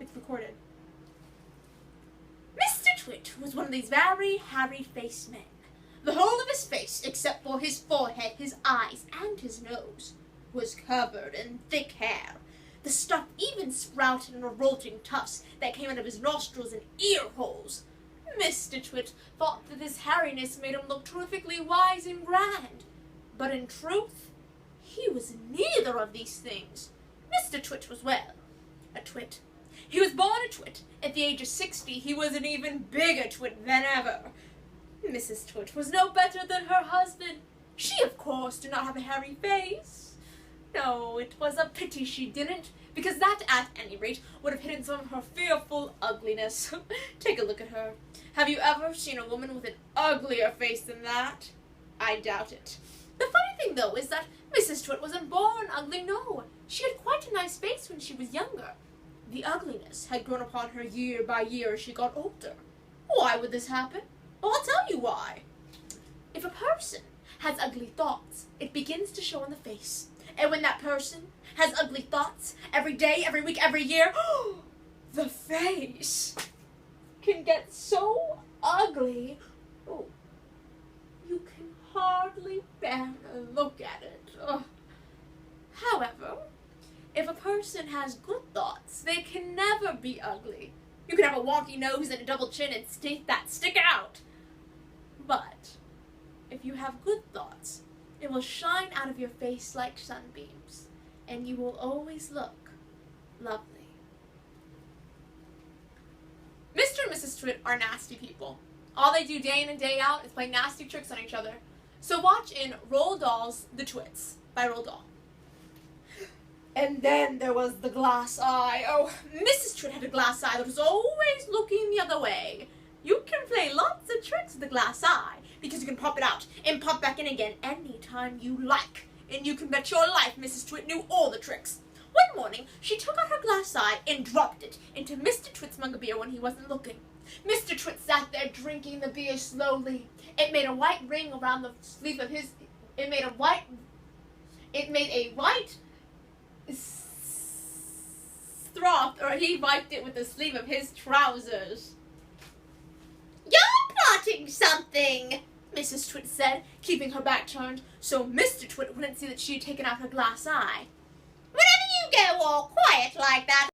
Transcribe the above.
It's recorded. Mr. Twit was one of these very hairy-faced men. The whole of his face, except for his forehead, his eyes, and his nose, was covered in thick hair. The stuff even sprouted in revolting tufts that came out of his nostrils and ear holes. Mr. Twit thought that this hairiness made him look terrifically wise and grand. But in truth, he was neither of these things. Mr. Twit was, well, a twit. He was born a twit. At the age of 60, he was an even bigger twit than ever. Mrs. Twit was no better than her husband. She, of course, did not have a hairy face. No, it was a pity she didn't, because that, at any rate, would have hidden some of her fearful ugliness. Take a look at her. Have you ever seen a woman with an uglier face than that? I doubt it. The funny thing, though, is that Mrs. Twit wasn't born ugly, no. She had quite a nice face when she was younger. The ugliness had grown upon her year by year as she got older. Why would this happen? Well, I'll tell you why. If a person has ugly thoughts, it begins to show on the face. And when that person has ugly thoughts every day, every week, every year, the face can get so ugly, you can hardly bear to look at it. However, if a person has good thoughts, they can never be ugly. You can have a wonky nose and a double chin and teeth that stick out. But if you have good thoughts, it will shine out of your face like sunbeams, and you will always look lovely. Mr. and Mrs. Twit are nasty people. All they do day in and day out is play nasty tricks on each other. So watch in Roald Dahl's The Twits by Roald Dahl. And then there was the glass eye. Oh, Mrs. Twit had a glass eye that was always looking the other way. You can play lots of tricks with the glass eye, because you can pop it out and pop back in again anytime you like. And you can bet your life Mrs. Twit knew all the tricks. One morning, she took out her glass eye and dropped it into Mr. Twit's mug of beer when he wasn't looking. Mr. Twit sat there drinking the beer slowly. It made a white ring around the sleeve of his... It made a white froth, or he wiped it with the sleeve of his trousers. "You're plotting something," Mrs. Twit said, keeping her back turned so Mr. Twit wouldn't see that she had taken out her glass eye. "Whenever you go all quiet like that,